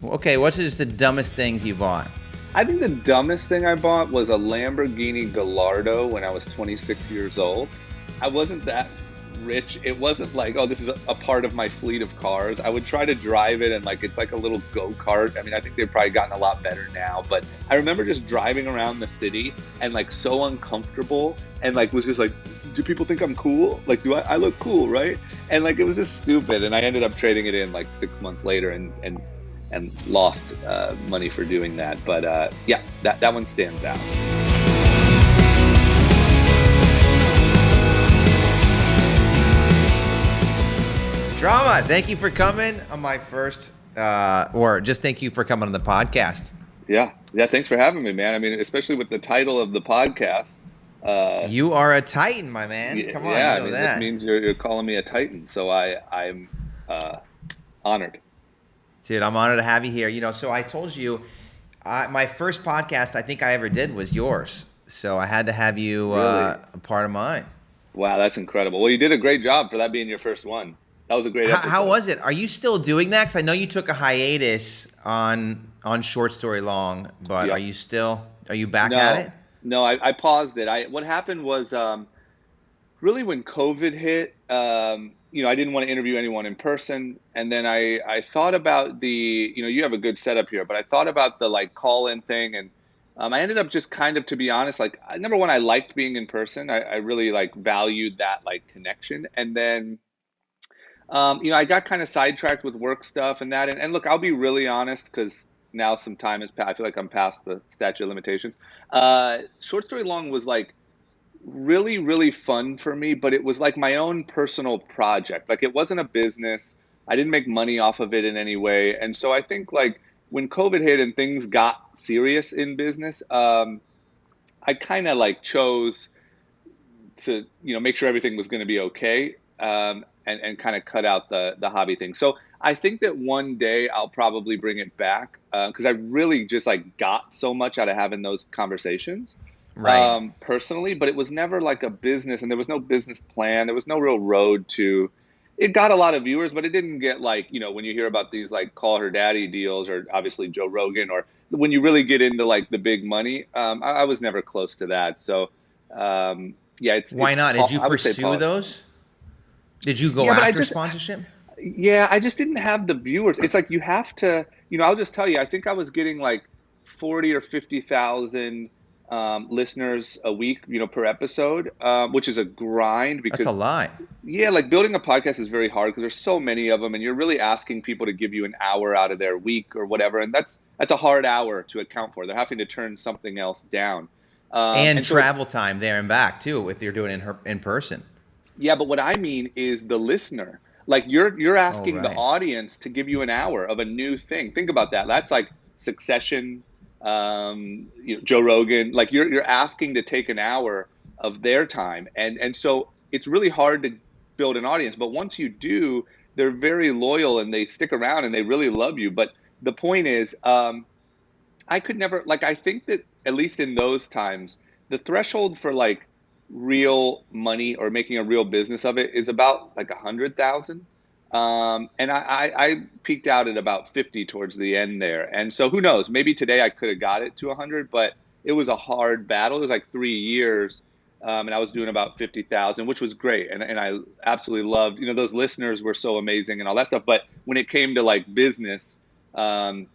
Okay, what's just the dumbest things you bought? I think the dumbest thing I bought was a Lamborghini Gallardo when I was 26 years old. I wasn't that rich. It wasn't like, oh, this is a part of my fleet of cars. I would try to drive it and like it's like a little go-kart. I mean, I think they've probably gotten a lot better now, but I remember just driving around the city and like so uncomfortable and like was just like, do people think I'm cool? Like, I look cool, right? And like it was just stupid. And I ended up trading it in like 6 months later and lost money for doing that. But yeah, that one stands out. Drama, thank you for coming on my first, or just thank you for coming on the podcast. Yeah. Thanks for having me, man. I mean, especially with the title of the podcast. You are a Titan, my man. Come on, Yeah, you I know mean, this that. means you're calling me a Titan, so I'm honored. Dude, I'm honored to have you here. So I told you, my first podcast I think I ever did was yours. So I had to have you Really? a part of mine. Wow, that's incredible. Well, you did a great job for that being your first one. That was a great How episode. was it? Are you still doing that? Because I know you took a hiatus on Short Story Long, but Yep. are you back at No, it? no, I paused it. What happened was really when COVID hit, I didn't want to interview anyone in person. And then I thought about you have a good setup here, but I thought about the like call in thing. And I ended up just kind of, to be honest, like number one, I liked being in person. I really like valued that like connection. And then, I got kind of sidetracked with work stuff and that. And look, I'll be really honest because now some time has passed. I feel like I'm past the statute of limitations. Short Story Long was like, really, really fun for me, but it was like my own personal project. Like it wasn't a business. I didn't make money off of it in any way. And so I think like when COVID hit and things got serious in business, I kind of like chose to, make sure everything was going to be okay. And kind of cut out the hobby thing. So I think that one day I'll probably bring it back because I really just like got so much out of having those conversations Right. personally, but it was never like a business and there was no business plan. There was no real road to it. Got a lot of viewers, but it didn't get like, when you hear about these like call her daddy deals or obviously Joe Rogan or when you really get into like the big money, I was never close to that. So, yeah, Why not? Did you I would say pursue pause. those? Did you go Yeah, but after sponsorship? I just didn't have the viewers. It's like you have to, I'll just tell you, I think I was getting like 40 or 50,000 listeners a week, per episode, which is a grind That's a because, lot. yeah, like building a podcast is very hard because there's so many of them and you're really asking people to give you an hour out of their week or whatever. And that's a hard hour to account for. They're having to turn something else down. And And so travel time there and back too, if you're doing it in person. Yeah, but what I mean is the listener. Like you're Oh, asking the right. audience to give you an hour of a new thing. Think about that. That's like Succession, Joe Rogan. Like you're asking to take an hour of their time, and so it's really hard to build an audience. But once you do, they're very loyal and they stick around and they really love you. But the point is, I could never like. I think that at least in those times, the threshold for like real money or making a real business of it is about like 100,000. And I peaked out at about 50 towards the end there. And so who knows? Maybe today I could have got it to 100, but it was a hard battle. It was like 3 years. And I was doing about 50,000, which was great. And I absolutely loved, those listeners were so amazing and all that stuff. But when it came to like business, um,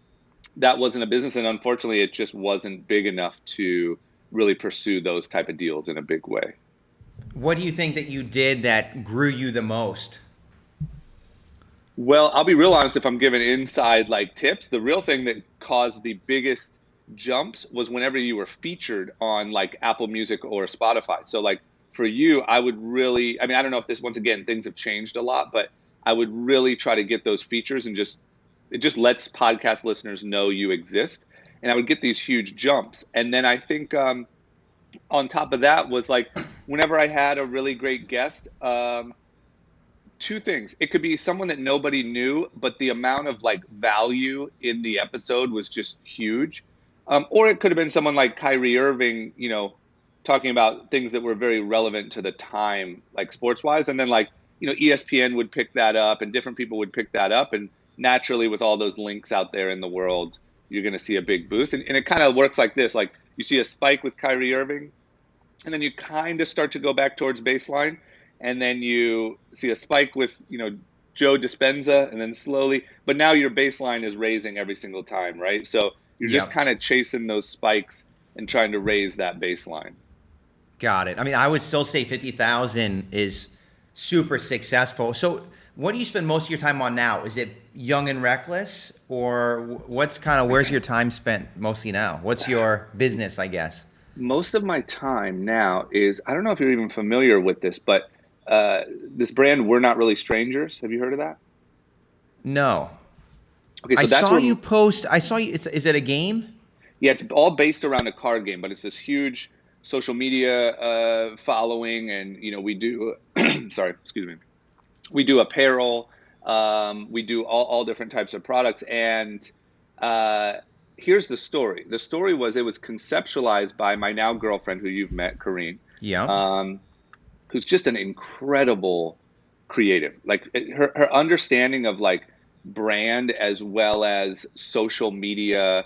that wasn't a business. And unfortunately, it just wasn't big enough to really pursue those type of deals in a big way. What do you think that you did that grew you the most? Well, I'll be real honest if I'm giving inside like tips. The real thing that caused the biggest jumps was whenever you were featured on like Apple Music or Spotify. So like for you, I would really, I mean, I don't know if this, once again, things have changed a lot, but I would really try to get those features and it just lets podcast listeners know you exist. And I would get these huge jumps. And then I think on top of that was like whenever I had a really great guest, two things. It could be someone that nobody knew, but the amount of like value in the episode was just huge. Or it could have been someone like Kyrie Irving, talking about things that were very relevant to the time, like sports wise. And then like, ESPN would pick that up and different people would pick that up. And naturally with all those links out there in the world, you're going to see a big boost. And it kind of works like this, like you see a spike with Kyrie Irving, and then you kind of start to go back towards baseline, and then you see a spike with, Joe Dispenza, and then slowly, but now your baseline is raising every single time, right? So you're just Yep. kind of chasing those spikes and trying to raise that baseline. Got it. I mean, I would still say 50,000 is super successful. So, what do you spend most of your time on now? Is it Young and Reckless, or what's kind of where's your time spent mostly now? What's your business, I guess? Most of my time now is, I don't know if you're even familiar with this, but this brand, We're Not Really Strangers. Have you heard of that? No. Okay, I so that's saw where, you post. I saw you. Is it a game? yeah, it's all based around a card game, but it's this huge social media following, and we do, sorry, excuse me, we do apparel, we do all different types of products, and uh, here's the story. The story was, it was conceptualized by my now girlfriend, who you've met, Kareen, Yep. um, who's just an incredible creative. Like her understanding of like brand as well as social media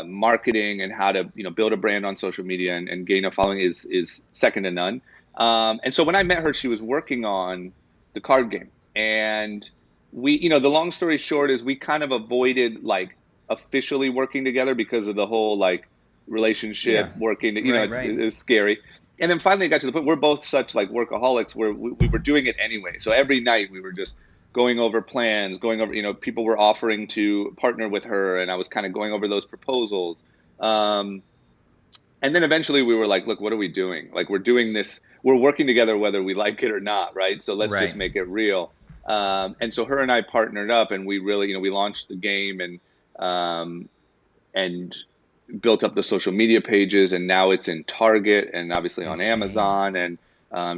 marketing, and how to build a brand on social media and gain a following is second to none. And so when I met her, she was working on the card game, and the long story short is, we kind of avoided like officially working together because of the whole like Yeah. relationship working. Right. Right. It's scary. And then finally it got to the point, we're both such like workaholics, where we were doing it anyway. So every night we were just going over plans, going over, people were offering to partner with her, and I was kind of going over those proposals. Um, and then eventually we were like, look, what are we doing? Like, we're doing this, we're working together whether we like it or not, right? So let's just Right. make it real. And so her and I partnered up, and we really, we launched the game, um, and built up the social media pages, and now it's in Target and obviously on Insane. Amazon, and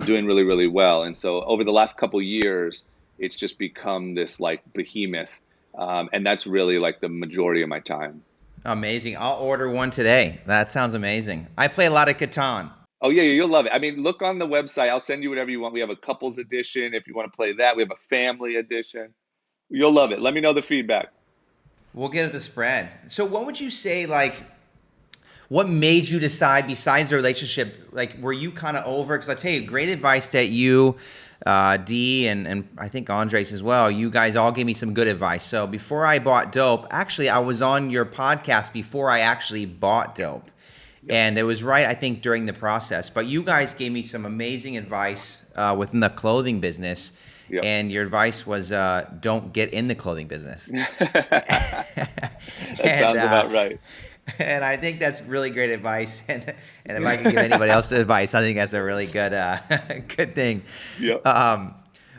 doing really, really well. And so over the last couple years, it's just become this like behemoth, and that's really like the majority of my time. Amazing. I'll order one today. That sounds amazing. I play a lot of Catan. Oh yeah, you'll love it. I mean, look on the website. I'll send you whatever you want. We have a couples edition if you want to play that. We have a family edition. You'll love it. Let me know the feedback. We'll get at the spread. So, what would you say, like, what made you decide, besides the relationship, like, were you kind of over? Because I tell you, great advice that you, D, and I think Andres as well, you guys all gave me some good advice. So, before I bought Dope, actually, I was on your podcast before I actually bought Dope. Yep. And it was right, I think, during the process. But you guys gave me some amazing advice within the clothing business. Yep. And your advice was don't get in the clothing business. That and sounds about right. and I think that's really great advice. And if I could give anybody else advice, I think that's a really good good thing. Yep.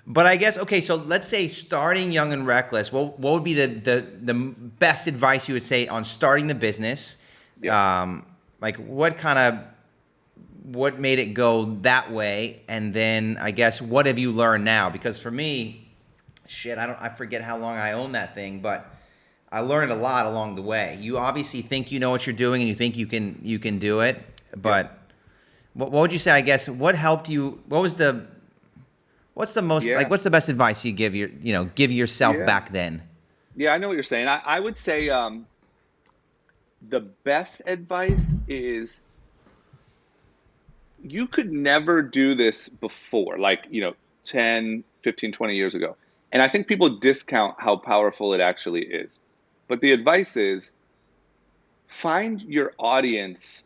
But I guess, okay, so let's say starting Young and Reckless. What would be the best advice you would say on starting the business? Yep. Like what made it go that way, and then I guess what have you learned now? Because for me, shit, I forget how long I own that thing, but I learned a lot along the way. You obviously think you know what you're doing, and you think you can do it, Yep. but what would you say? I guess what helped you? What's the most Yeah. like? What's the best advice you give yourself Yeah. back then? Yeah, I know what you're saying. I would say the best advice is, you could never do this before, like, 10, 15, 20 years ago. And I think people discount how powerful it actually is. But the advice is, find your audience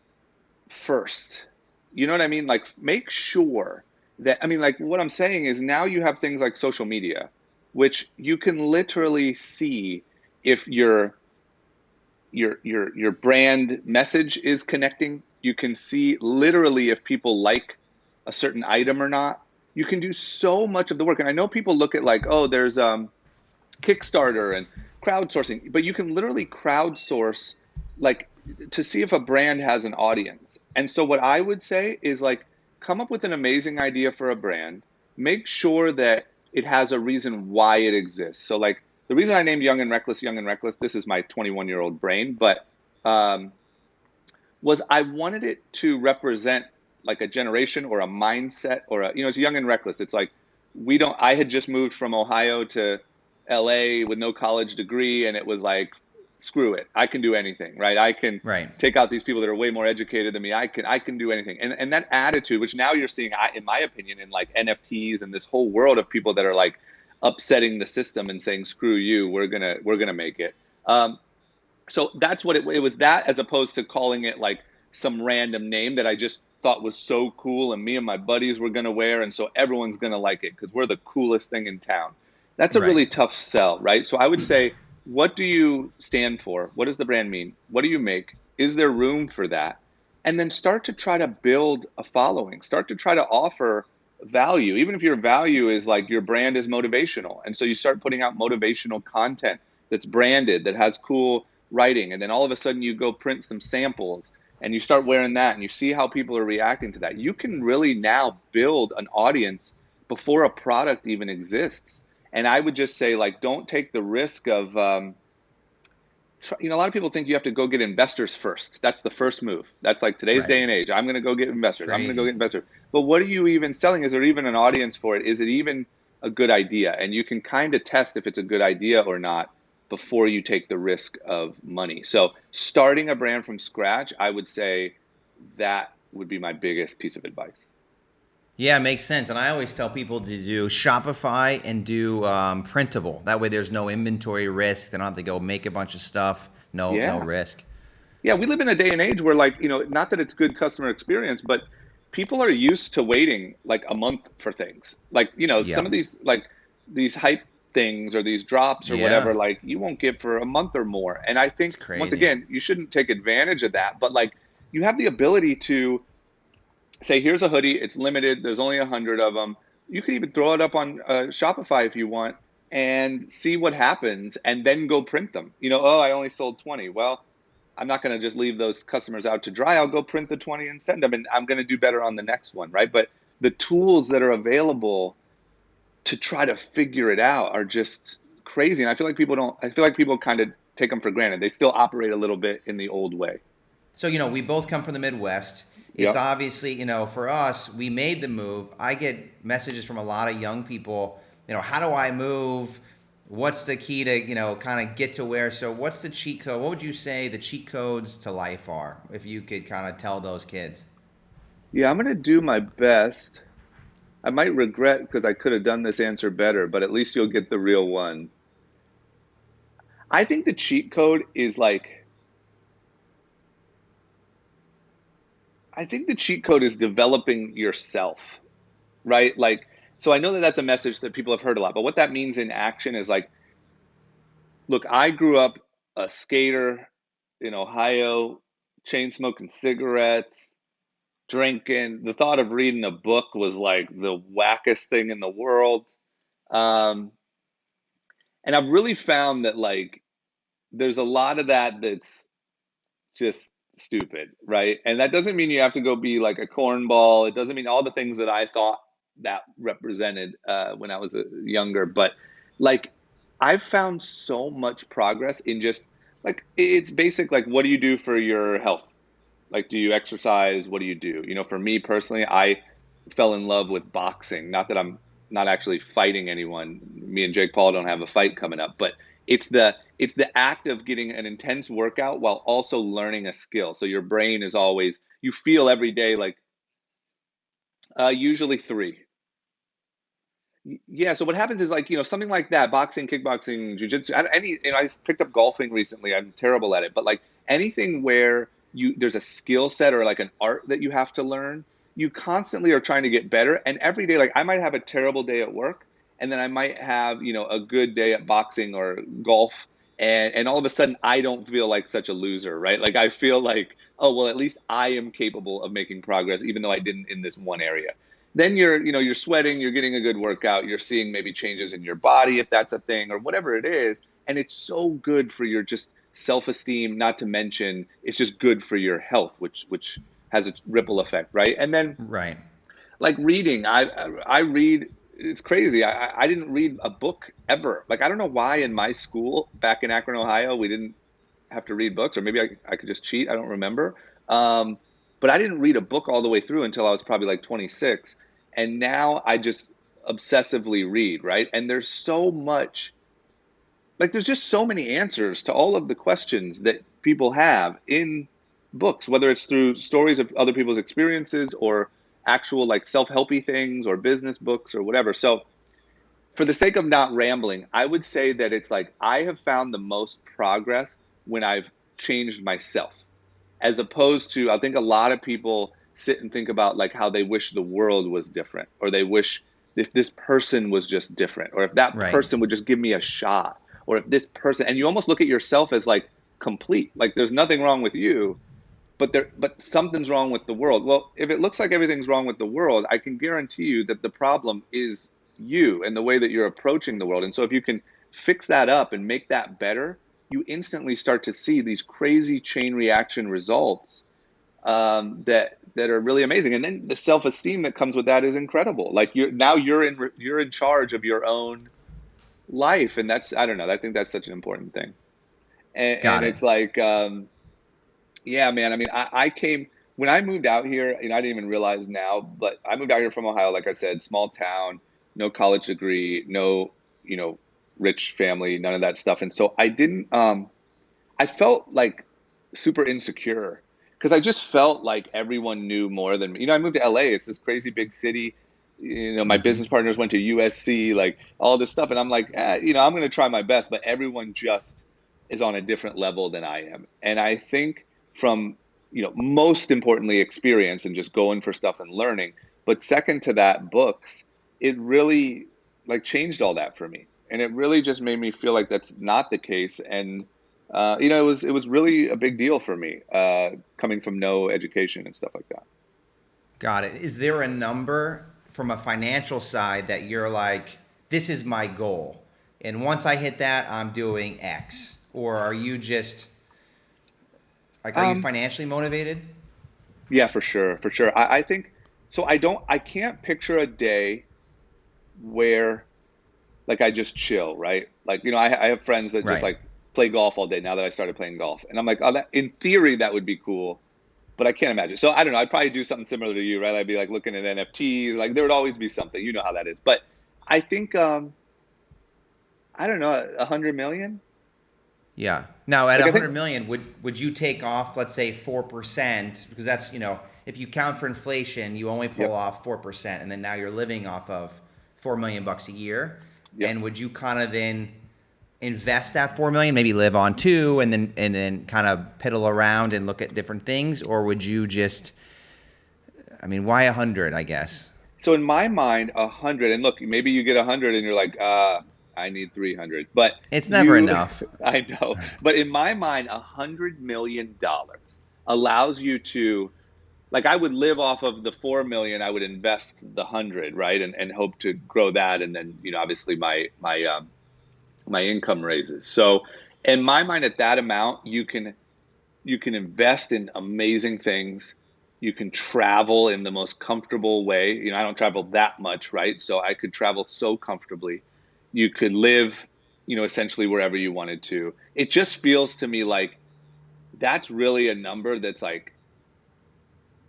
first. You know what I mean? Like, make sure that, I mean, like, what I'm saying is, now you have things like social media, which you can literally see if your brand message is connecting. You can see literally if people like a certain item or not. You can do so much of the work. And I know people look at like, oh, there's Kickstarter and crowdsourcing, but you can literally crowdsource, like, to see if a brand has an audience. And so what I would say is, like, come up with an amazing idea for a brand. Make sure that it has a reason why it exists. So, like, the reason I named Young and Reckless, this is my 21-year-old brain, but um, was I wanted it to represent like a generation or a mindset, or it's Young and Reckless. It's like, I had just moved from Ohio to LA with no college degree, and it was like, screw it, I can do anything, right? I can Right. take out these people that are way more educated than me. I can do anything. And that attitude, which now you're seeing, in my opinion, in like NFTs and this whole world of people that are like upsetting the system and saying, screw you, we're gonna make it. So that's what it was, that as opposed to calling it like some random name that I just thought was so cool and me and my buddies were going to wear. And so everyone's going to like it because we're the coolest thing in town. That's a Right. really tough sell, right? So I would say, what do you stand for? What does the brand mean? What do you make? Is there room for that? And then start to try to build a following, start to try to offer value, even if your value is like your brand is motivational. And so you start putting out motivational content that's branded, that has cool writing, and then all of a sudden you go print some samples and you start wearing that and you see how people are reacting to that. You can really now build an audience before a product even exists. And I would just say, like, don't take the risk of a lot of people think you have to go get investors first. That's the first move. That's like today's Right. day and age. I'm going to go get investors. I'm going to go Crazy. get investors. But what are you even selling? Is there even an audience for it? Is it even a good idea? And you can kind of test if it's a good idea or not before you take the risk of money. So starting a brand from scratch, I would say that would be my biggest piece of advice. Yeah, it makes sense. And I always tell people to do Shopify and do printable. That way, there's no inventory risk. They don't have to go make a bunch of stuff. No Yeah. risk. Yeah, we live in a day and age where, like, not that it's good customer experience, but people are used to waiting like a month for things. Like, some Yep. of these, like, these hype things or these drops or Yeah, whatever, like, you won't get for a month or more. And I it's think, once crazy. again, you shouldn't take advantage of that, but like, you have the ability to say, here's a hoodie, it's limited, there's only 100 of them. You could even throw it up on Shopify if you want and see what happens and then go print them. Oh, I only sold 20. Well, I'm not going to just leave those customers out to dry. I'll go print the 20 and send them, and I'm going to do better on the next one, right? But the tools that are available to try to figure it out are just crazy. And I feel like people don't, I feel like people kind of take them for granted. They still operate a little bit in the old way. So, we both come from the Midwest. It's Yep. obviously, for us, we made the move. I get messages from a lot of young people, how do I move? What's the key to, kind of get to where? So, what's the cheat code? What would you say the cheat codes to life are, if you could kind of tell those kids? Yeah, I'm going to do my best. I might regret because I could have done this answer better, but at least you'll get the real one. I think the cheat code is like, I think the cheat code is developing yourself, right? Like, so I know that that's a message that people have heard a lot, but what that means in action is like, look, I grew up a skater in Ohio, chain smoking cigarettes, drinking. The thought of reading a book was like the wackest thing in the world. Um, and I've really found that, like, there's a lot of that that's just stupid, right? And that doesn't mean you have to go be like a cornball. It doesn't mean all the things that I thought that represented when I was younger. But like, I've found so much progress in just like, it's basic. Like, what do you do for your health? Like, do you exercise? What do you do? For me personally, I fell in love with boxing. Not that I'm not actually fighting anyone. Me and Jake Paul don't have a fight coming up, but it's the act of getting an intense workout while also learning a skill. So your brain is always, you feel every day like, usually 3. Yeah. So what happens is, like, something like that, boxing, kickboxing, jujitsu, any, I just picked up golfing recently. I'm terrible at it, but like anything where there's a skill set or like an art that you have to learn, you constantly are trying to get better. And every day, like, I might have a terrible day at work and then I might have, a good day at boxing or golf. And all of a sudden I don't feel like such a loser, right? Like, I feel like, oh, well, at least I am capable of making progress, even though I didn't in this one area. Then you're sweating, you're getting a good workout, you're seeing maybe changes in your body if that's a thing or whatever it is, and it's so good for your just self-esteem, not to mention it's just good for your health, which has a ripple effect, right? And then, Right. like, reading, I read, it's crazy. I didn't read a book ever. Like, I don't know why in my school back in Akron, Ohio, we didn't have to read books, or maybe I could just cheat. I don't remember. Um, but I didn't read a book all the way through until I was probably like 26. And now I just obsessively read, right? And there's so much. like there's just so many answers to all of the questions that people have in books, whether it's through stories of other people's experiences or actual like self-helpy things or business books or whatever. So for the sake of not rambling, I would say that it's like I have found the most progress when I've changed myself, as opposed to, I think a lot of people sit and think about like how they wish the world was different, or they wish if this person was just different, or if that Right. person would just give me a shot, or if this person, and you almost look at yourself as like complete, like there's nothing wrong with you, but something's wrong with the world. Well, if it looks like everything's wrong with the world, I can guarantee you that the problem is you and the way that you're approaching the world. And so if you can fix that up and make that better, you instantly start to see these crazy chain reaction results, that are really amazing. And then the self-esteem that comes with that is incredible. Like you're in charge of your own life, and that's, I don't know, I think that's such an important thing. And Got it. it's like, yeah, man. I mean, I came when I moved out here. You know, I didn't even realize now, but I moved out here from Ohio. Like I said, small town, no college degree, no, you know, rich family, none of that stuff. And so I didn't. I felt like super insecure because I just felt like everyone knew more than me. You know, I moved to LA. It's this crazy big city. You know, my Hmm. business partners went to USC, like all this stuff, and I'm like, you know, I'm going to try my best, but everyone just is on a different level than I am. And I think from, you know, most importantly, experience and just going for stuff and learning. But second to that, books, it really like changed all that for me. And it really just made me feel like that's not the case. And, you know, it was really a big deal for me, coming from no education and stuff like that. Got it. Is there a number from a financial side that you're like, this is my goal, and once I hit that, I'm doing X? Or are you just like, are you Um, financially motivated? yeah, for sure, for sure. I think so. I can't picture a day where like I just chill, right? Like, you know, I have friends that just Right. like play golf all day now that I started playing golf. And I'm like, oh, that in theory that would be cool, but I can't imagine. So I don't know. I'd probably do something similar to you, right? I'd be like looking at NFTs. Like there would always be something. You know how that is. But I think, I don't know, 100 million. Yeah. Now at Like I think, 100 million, would you take off, let's say 4%, because that's, if you count for inflation, you only pull yep, off 4%, and then now you're living off of 4 million bucks a year. yep. And would you kind of then invest that 4 million, maybe live on 2, and then kind of piddle around and look at different things? Or would you just, I mean, why 100, I guess? So in my mind, 100, and look, maybe you get 100 and you're like, I need 300. But It's never you, enough. I know. But in my mind, $100 million allows you to, like, I would live off of the 4 million. I would invest the 100, right, and hope to grow that, and then, you know, obviously my income raises. So in my mind, at that amount, you can invest in amazing things. You can travel in the most comfortable way. You know, I don't travel that much, right? So I could travel so comfortably. You could live, you know, essentially wherever you wanted to. It just feels to me like that's really a number that's like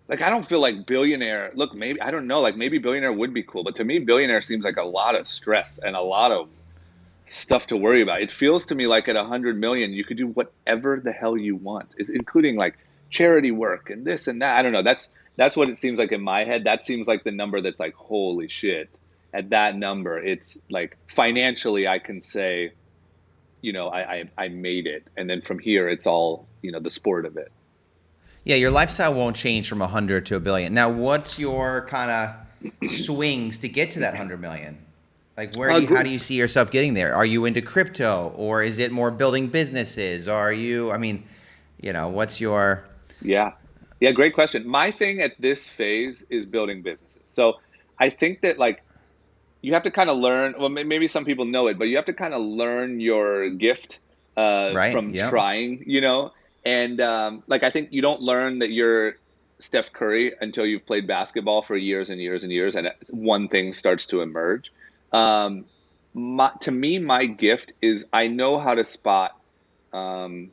I don't feel like billionaire. Look, maybe I don't know, like maybe billionaire would be cool, but to me billionaire seems like a lot of stress and a lot of stuff to worry about. It feels to me like at 100 million, you could do whatever the hell you want, including like charity work and this and that. I don't know. That's what it seems like in my head. That seems like the number that's like, holy shit. At that number, it's like financially, I can say, you know, I made it, and then from here, it's all, you know, the sport of it. Yeah, your lifestyle won't change from 100 to a billion. Now, what's your kind of swings to get to that 100 million? Like, how Gr- do you see yourself getting there? Are you into crypto, or is it more building businesses? Or are you, I mean, what's your, yeah, yeah, great question. My thing at this phase is building businesses. So I think that like you have to kind of learn, well, maybe some people know it, but you have to kind of learn your gift, right? from Yep. trying, you know. And like I think you don't learn that you're Steph Curry until you've played basketball for years and years and years, and one thing starts to emerge. um, to me, my gift is I know how to spot, um,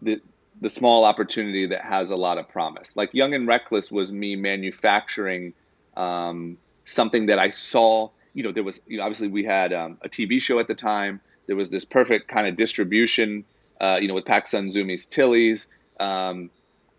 the the small opportunity that has a lot of promise. Like Young and Reckless was me manufacturing, something that I saw. You know, there was, you know, obviously we had, a TV show at the time. There was this perfect kind of distribution, with PacSun, Zoomies, Tilly's.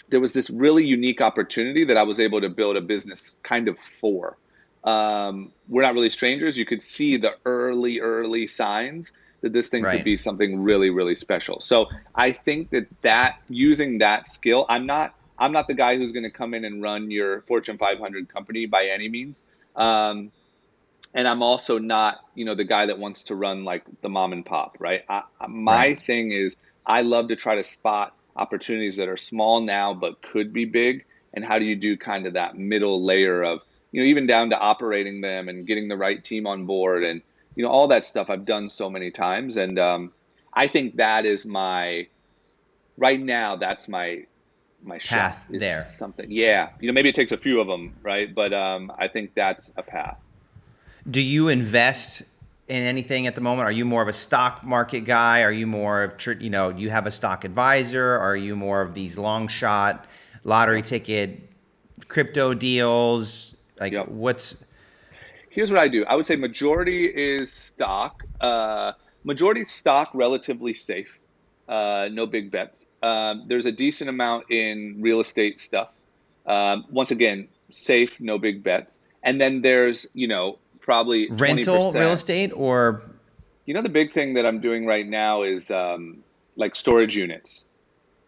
There was this really unique opportunity that I was able to build a business kind of for. We're not really strangers. You could see the early signs that this thing could Right. be something really, really special. So I think that using that skill, I'm not the guy who's going to come in and run your Fortune 500 company by any means. And I'm also not, the guy that wants to run like the mom and pop, right? Right. My thing is I love to try to spot opportunities that are small now but could be big. And how do you do kind of that middle layer of, even down to operating them and getting the right team on board and, all that stuff I've done so many times. And I think that is right now, that's my shot Path is there. something. Yeah. Maybe it takes a few of them, right? But I think that's a path. Do you invest in anything at the moment? Are you more of a stock market guy? Are you more of, do you have a stock advisor? Are you more of these long shot lottery Yep. ticket crypto deals? Like Yep. what's Here's what I do. I would say majority is stock. Majority stock, relatively safe. No big bets. There's a decent amount in real estate stuff. Once again, safe, no big bets. And then there's, probably rental real 20%. estate or The big thing that I'm doing right now is like storage units,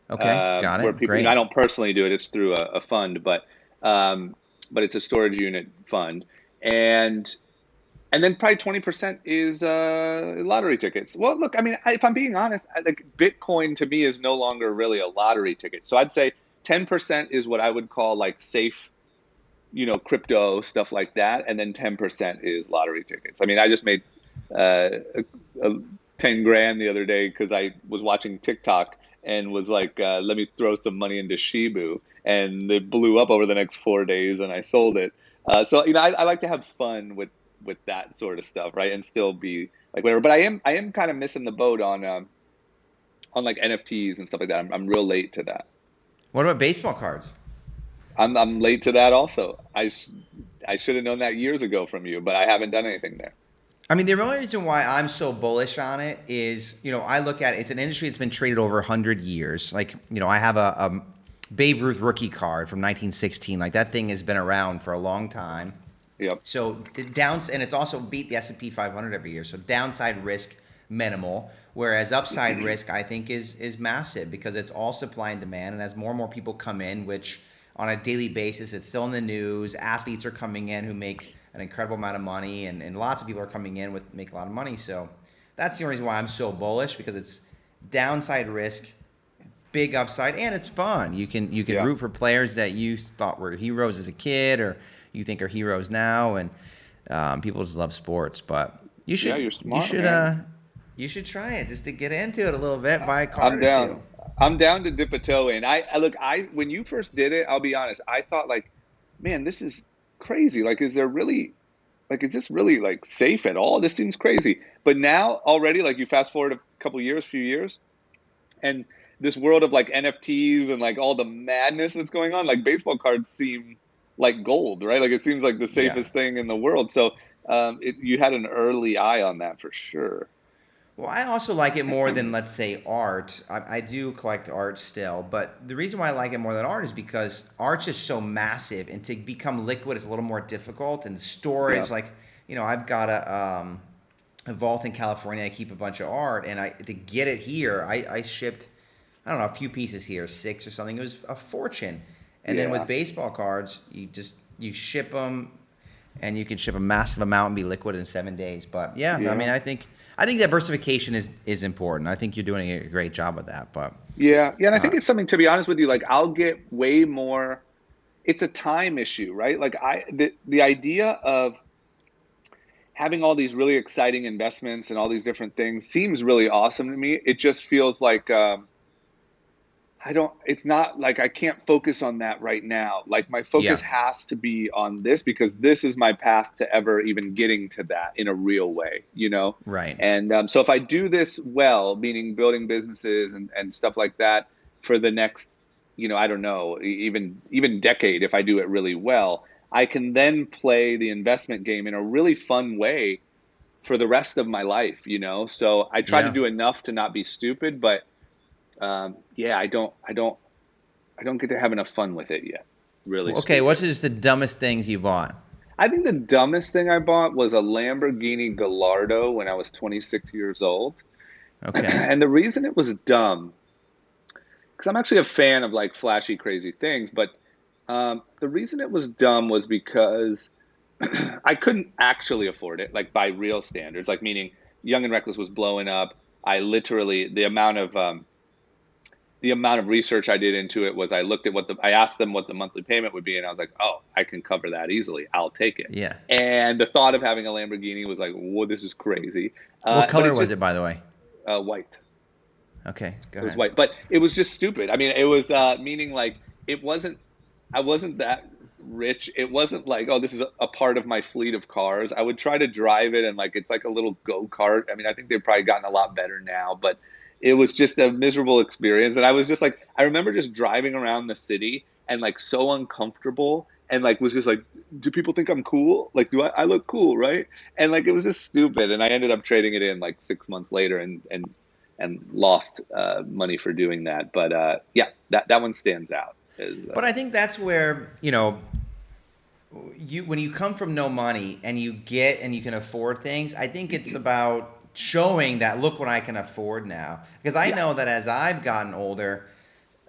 okay, got where it. people, Great. I don't personally do it. It's through a fund, but it's a storage unit fund. And And then probably 20% is lottery tickets. Well, look, I mean, if I'm being honest, like Bitcoin to me is no longer really a lottery ticket. So I'd say 10% is what I would call like safe, crypto stuff like that, and then 10% is lottery tickets. I mean, I just made a 10 grand the other day because I was watching TikTok and was like, let me throw some money into Shibu, and it blew up over the next 4 days, and I sold it. So I like to have fun with that sort of stuff, right? And still be like whatever. But I am kind of missing the boat on like NFTs and stuff like that. I'm real late to that. What about baseball cards? I'm late to that also. I should have known that years ago from you, but I haven't done anything there. I mean, the only reason why I'm so bullish on it is, I look at it, it's an industry that's been traded over 100 years. Like, I have a Babe Ruth rookie card from 1916. Like, that thing has been around for a long time. Yep. So and it's also beat the S&P 500 every year. So downside risk minimal, whereas upside risk I think is massive because it's all supply and demand, and as more and more people come in, which on a daily basis it's still in the news, athletes are coming in who make an incredible amount of money, and lots of people are coming in with make a lot of money. So that's the only reason why I'm so bullish, because it's downside risk, big upside, and it's fun. You can Yeah. root for players that you thought were heroes as a kid or you think are heroes now, and people just love sports. But you should Yeah, you're smart, you man. you should try it just to get into it a little bit. Buy a I'm card or two. down. I'm down to dip a toe in. I look. I When you first did it, I'll be honest. I thought like, man, this is crazy. Like, is this really like safe at all? This seems crazy. But now already, like you fast forward a couple years, few years, and this world of like NFTs and like all the madness that's going on, like baseball cards seem like gold, right? Like it seems like the Yeah. safest thing in the world. So you had an early eye on that for sure. Well, I also like it more than, let's say, art. I do collect art still, but the reason why I like it more than art is because art's just so massive, and to become liquid is a little more difficult. And Yeah. storage, like, I've got a vault in California. I keep a bunch of art, and to get it here, I shipped, I don't know, a few pieces here, 6 or something. It was a fortune. And then with Yeah. baseball cards, you ship them, and you can ship a massive amount and be liquid in 7 days. But yeah, I mean, Yeah. I think diversification is important. I think you're doing a great job with that. But Yeah. Yeah. And I uh, think it's something, to be honest with you, like I'll get way more. It's a time issue, right? Like the idea of having all these really exciting investments and all these different things seems really awesome to me. It just feels like, it's not like I can't focus on that right now. Like my focus yeah, has to be on this because this is my path to ever even getting to that in a real way, you know? right. And so if I do this well, meaning building businesses and stuff like that for the next, I don't know, even decade, if I do it really well, I can then play the investment game in a really fun way for the rest of my life, you know? So I try to Yeah. do enough to not be stupid, but yeah, I don't get to have enough fun with it yet. Really Well, okay, what's stupid. just the dumbest things you bought? I think the dumbest thing I bought was a Lamborghini Gallardo when I was 26 years old. Okay. And the reason it was dumb, because I'm actually a fan of like flashy, crazy things, but the reason it was dumb was because I couldn't actually afford it, like by real standards, like meaning Young and Reckless was blowing up. I literally the amount of research I did into it was I looked at I asked them what the monthly payment would be, and I was like, oh, I can cover that easily. I'll take it. Yeah. And the thought of having a Lamborghini was like, whoa, this is crazy. What But color it was just it, by the way? white. Okay, go It was ahead. white, but it was just stupid. I mean, it was meaning like it wasn't. I wasn't that rich. It wasn't like, oh, this is a part of my fleet of cars. I would try to drive it, and like it's like a little go kart. I mean, I think they've probably gotten a lot better now, but it was just a miserable experience. And I was just like, I remember just driving around the city and like so uncomfortable, and like was just like, do people think I'm cool? Like, I look cool, right? And like it was just stupid. And I ended up trading it in like 6 months later, and lost money for doing that. But yeah, that one stands out. But I think that's where, you know, you when you come from no money and you get and you can afford things, I think it's about showing that look what I can afford now. Because I Yeah, know that as I've gotten older,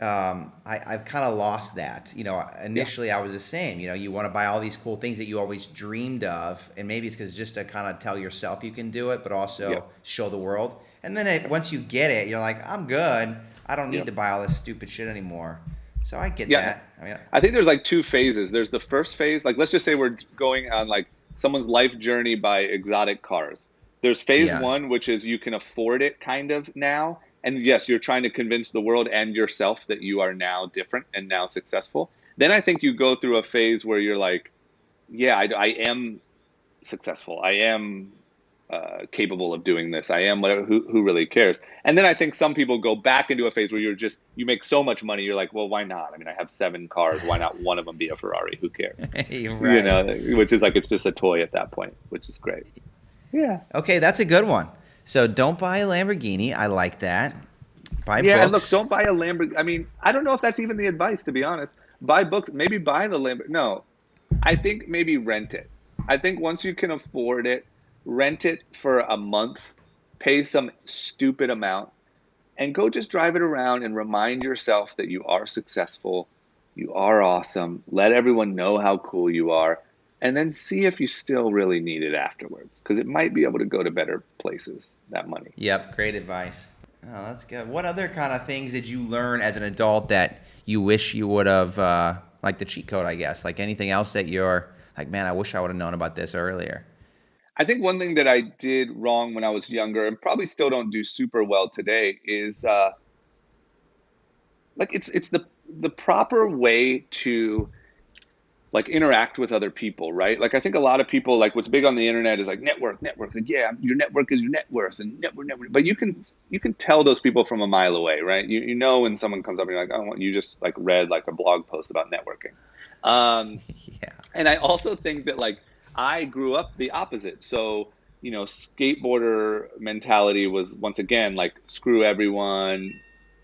I've kind of lost that. You know, yeah, initially I was the same. You know, you want to buy all these cool things that you always dreamed of, and maybe it's because just to kind of tell yourself you can do it, but yeah, also show the world. And then once you get it, you're like, I'm good. I don't yeah, need to buy all this stupid shit anymore. So I get yeah. that. I mean, I think there's like two phases. There's the first phase, like let's just say we're going on like someone's life journey by exotic cars. There's phase yeah, one, which is you can afford it kind of now. And yes, you're trying to convince the world and yourself that you are now different and now successful. Then I think you go through a phase where you're like, yeah, I am successful. I am capable of doing this. I am whatever. Who really cares? And then I think some people go back into a phase where you make so much money. You're like, well, why not? I mean, I have 7 cars. Why not one of them be a Ferrari? Who cares? you're You right. know, which is like it's just a toy at that point, which is great. Yeah, Okay, that's a good one. So don't buy a Lamborghini. I like that. Buy yeah. And look, books. don't buy a Lamborghini. I mean, I don't know if that's even the advice, to be honest. Buy books. Maybe buy the Lamborghini. No, I think maybe rent it. I think once you can afford it, rent it for a month, pay some stupid amount, and go just drive it around and remind yourself that you are successful, you are awesome, let everyone know how cool you are, and then see if you still really need it afterwards because it might be able to go to better places, that money. Yep, great advice. Oh, that's good. What other kind of things did you learn as an adult that you wish you would have, like the cheat code, I guess? Like anything else that you're like, man, I wish I would have known about this earlier. I think one thing that I did wrong when I was younger and probably still don't do super well today is like it's the proper way to like interact with other people, right? Like I think a lot of people like what's big on the internet is like network. Like yeah, your network is your net worth and network. But you can tell those people from a mile away, right? You know when someone comes up and you're like, oh, you just like read like a blog post about networking. Um, Yeah. and I also think that like I grew up the opposite. So skateboarder mentality was once again like screw everyone.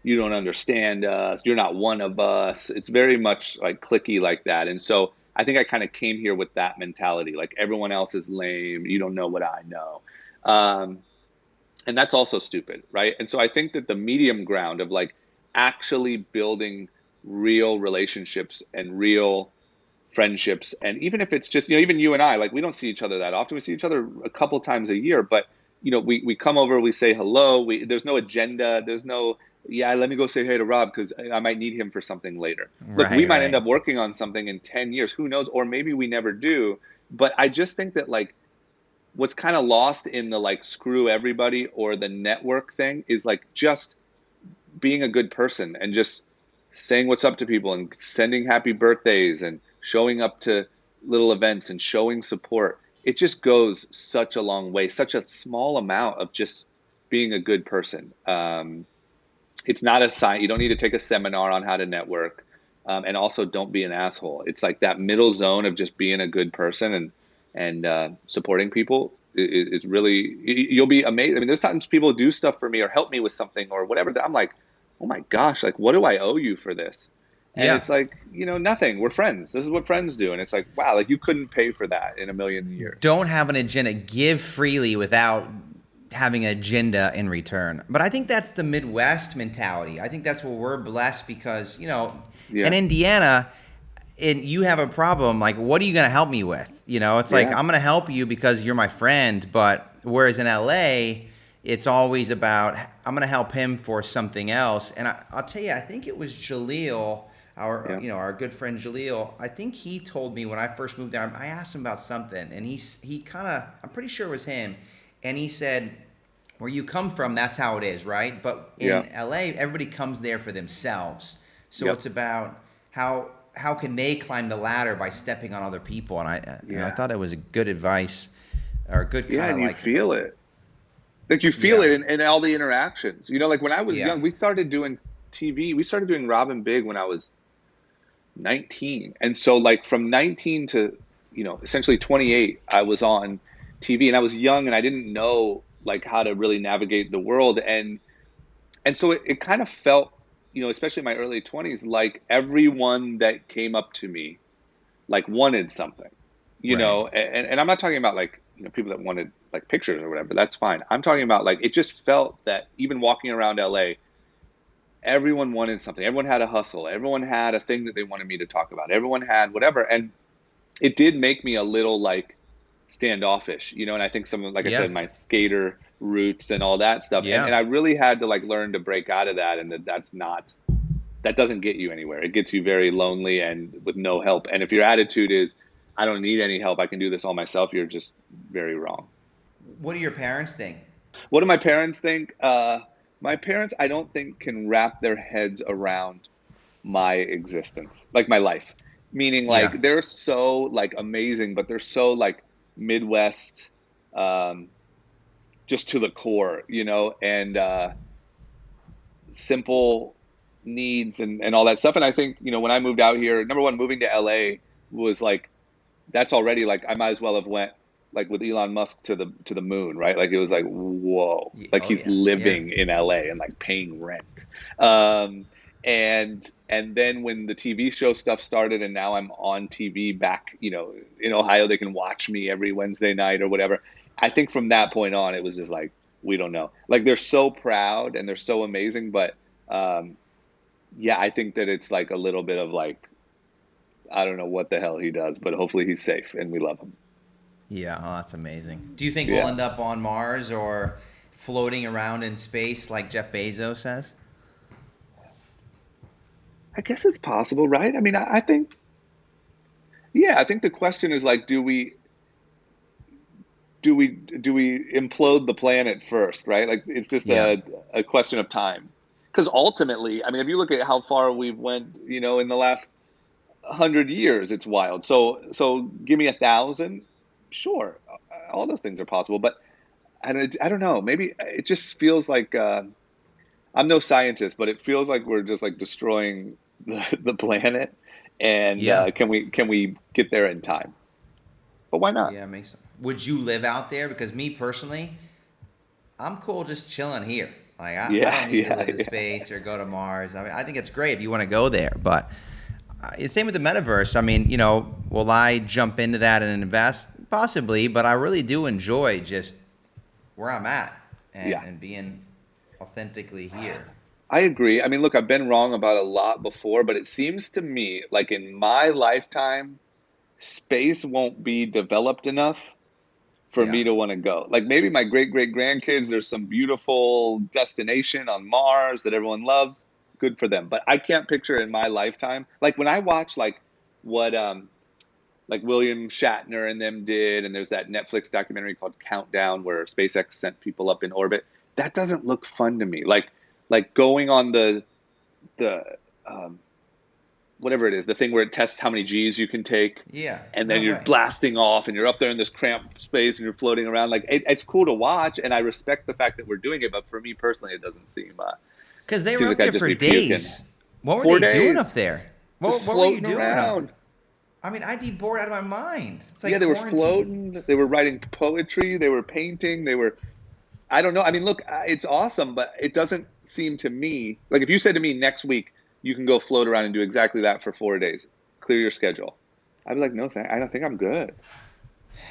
You don't understand us. You're not one of us. It's very much like clicky like that. And so I think I kind of came here with that mentality. Like everyone else is lame. You don't know what I know. Um, and that's also stupid, right? And so I think that the medium ground of like actually building real relationships and real friendships, and even if it's just even you and I, like we don't see each other that often. We see each other a couple times a year, but we come over, we say hello. There's no agenda. There's no yeah. Let me go say hey to Rob because I might need him for something later. Look, we Right, might end right. up working on something in 10 years. Who knows? Or maybe we never do. But I just think that like what's kind of lost in the like screw everybody or the network thing is like just being a good person and just saying what's up to people and sending happy birthdays and showing up to little events and showing support. It just goes such a long way, such a small amount of just being a good person. It's not a sign. You don't need to take a seminar on how to network. And also don't be an asshole. It's like that middle zone of just being a good person and supporting people. is really, you'll be amazed. I mean, there's times people do stuff for me or help me with something or whatever that I'm like, oh my gosh, like what do I owe you for this? And Yeah. it's like, nothing. We're friends. This is what friends do. And it's like, wow, like you couldn't pay for that in a million years. Don't have an agenda. Give freely without having an agenda in return. But I think that's the Midwest mentality. I think that's where we're blessed because, Yeah. in Indiana, and you have a problem, like, what are you going to help me with? It's like, Yeah. I'm going to help you because you're my friend. But whereas in LA, it's always about, I'm going to help him for something else. And I'll tell you, I think it was Jaleel, our, Yeah. our good friend Jaleel. I think he told me when I first moved there, I asked him about something and he kind of, I'm pretty sure it was him. And he said, where you come from, that's how it is, right? But in Yeah. LA, everybody comes there for themselves. So Yep. it's about how can they climb the ladder by stepping on other people. And I thought it was a good advice or a good Yeah. kind of And you like, feel it. Like you feel yeah, it in all the interactions. Like when I was yeah, young, we started doing TV. We started doing Robin Big when I was 19. And so like from 19 to, essentially 28, I was on TV and I was young and I didn't know like how to really navigate the world. And so it kind of felt, especially in my early 20s, like everyone that came up to me like wanted something, right, and I'm not talking about like, people that wanted like pictures or whatever. That's fine. I'm talking about like, it just felt that even walking around LA, everyone wanted something. Everyone had a hustle. Everyone had a thing that they wanted me to talk about. Everyone had whatever. And it did make me a little like standoffish, and I think like I yeah, said, my skater roots and all that stuff. And yeah, I really had to like learn to break out of that. And that doesn't get you anywhere. It gets you very lonely and with no help. And if your attitude is, I don't need any help, I can do this all myself, you're just very wrong. What do your parents think? What do my parents think? My parents, I don't think, can wrap their heads around my existence, like my life. Meaning, Yeah, like they're so like amazing, but they're so like Midwest, um, just to the core, and simple needs and all that stuff. And I think, when I moved out here, number one, moving to LA was like, that's already like, I might as well have went like with Elon Musk to the moon, right? Like it was like, whoa, like oh he's yeah, yeah, living in LA and like paying rent. Um, and then when the TV show stuff started and now I'm on TV back, in Ohio, they can watch me every Wednesday night or whatever. I think from that point on, it was just like, we don't know. Like they're so proud and they're so amazing, but um, yeah, I think that it's like a little bit of like, I don't know what the hell he does, but hopefully he's safe and we love him. yeah. Oh, that's amazing. Do you think we'll Yeah. end up on Mars or floating around in space like Jeff Bezos says? I guess it's possible, right? I mean, I think, yeah, I think the question is like, do we implode the planet first, right? Like it's just Yeah, a question of time. Because ultimately, I mean, if you look at how far we've went, in the last 100 years, it's wild. So give me 1,000, sure, all those things are possible. But I don't know. Maybe it just feels like I'm no scientist, but it feels like we're just like destroying the planet. And yeah, can we get there in time? But why not? yeah. Makes sense. Would you live out there? Because me personally, I'm cool just chilling here. Like I Yeah, don't need to yeah, live to yeah. space or go to Mars. I mean, I think it's great if you want to go there, but same with the metaverse. I mean, will I jump into that and invest? Possibly, but I really do enjoy just where I'm at and, Yeah. and being authentically here. I agree. I mean, look, I've been wrong about a lot before, but it seems to me like in my lifetime, space won't be developed enough for Yeah. me to want to go. Like maybe my great great grandkids, there's some beautiful destination on Mars that everyone loves. Good for them. But I can't picture in my lifetime. Like when I watch like what like William Shatner and them did, and there's that Netflix documentary called Countdown where SpaceX sent people up in orbit. That doesn't look fun to me. Like going on the um, whatever it is, the thing where it tests how many G's you can take, Yeah. and then No you're way. blasting off, and you're up there in this cramped space, and you're floating around. Like it's cool to watch, and I respect the fact that we're doing it. But for me personally, it doesn't seem. Because they Seems were like up I'd there just for be puking. days. What were four they doing days, up there? just What were you floating doing up there? around. I mean, I'd be bored out of my mind. It's Yeah, like they were quarantine. floating, they were writing poetry, they were painting, they were, I don't know. I mean, look, it's awesome, but it doesn't seem to me like if you said to me next week you can go float around and do exactly that for 4 days, clear your schedule. I'd be like, no, I don't think I'm good.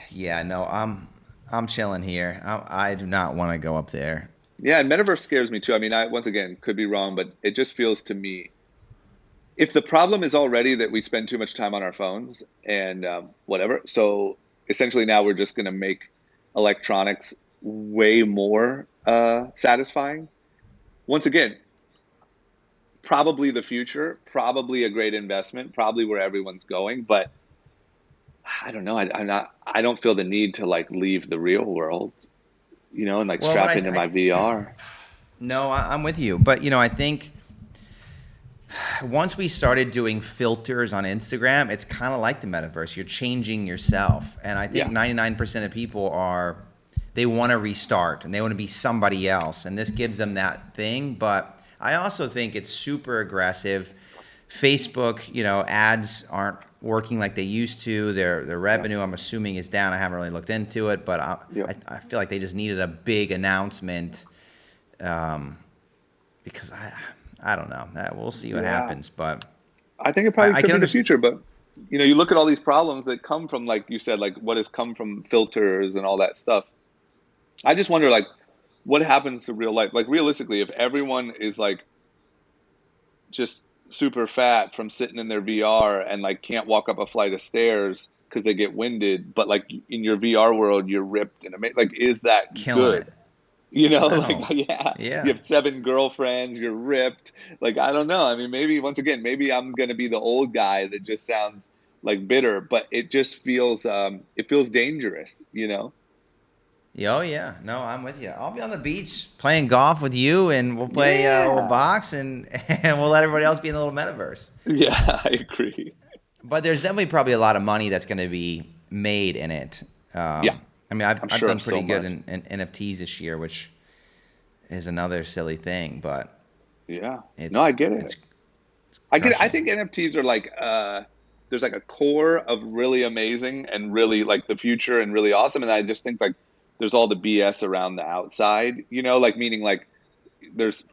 Yeah, no, I'm chilling here. I do not want to go up there. Yeah, and metaverse scares me too. I mean, I once again could be wrong, but it just feels to me if the problem is already that we spend too much time on our phones and whatever. So essentially, now we're just going to make electronics way more satisfying. Once again, probably the future, probably a great investment, probably where everyone's going. But I don't know. I'm not. I don't feel the need to like leave the real world, and like Well, but strap into my VR. no, I'm with you. But I think once we started doing filters on Instagram, it's kind of like the metaverse. You're changing yourself, and I think Yeah. 99% of people they want to restart and they want to be somebody else, and this gives them that thing. But I also think it's super aggressive. Facebook, ads aren't working like they used to. Their Yeah. revenue, I'm assuming, is down. I haven't really looked into it, but Yeah. I feel like they just needed a big announcement, because I don't know. We'll see what Yeah. happens, but I think it probably I could can be the understand. future, but you look at all these problems that come from, like you said, like what has come from filters and all that stuff. I just wonder, like, what happens to real life? Like, realistically, if everyone is like just super fat from sitting in their VR and like can't walk up a flight of stairs because they get winded, but like in your VR world, you're ripped and amazing. Like, is that Killing it. good? Like, No. yeah, you Yeah. have 7 girlfriends, you're ripped. Like, I don't know. I mean, maybe once again, maybe I'm gonna be the old guy that just sounds like bitter, but it just feels it feels dangerous. Yeah, oh yeah. No, I'm with you. I'll be on the beach playing golf with you, and we'll play a little Yeah. box, and and we'll let everybody else be in the little metaverse. Yeah, I agree. But there's definitely probably a lot of money that's going to be made in it. Yeah, I mean, I've I'm I've sure done of so pretty good much. in NFTs this year, which is another silly thing, but Yeah. No, I it's get it. it's I get it. I crushing it. think NFTs are like there's like a core of really amazing and really like the future and really awesome. And I just think like there's all the BS around the outside, like meaning like there's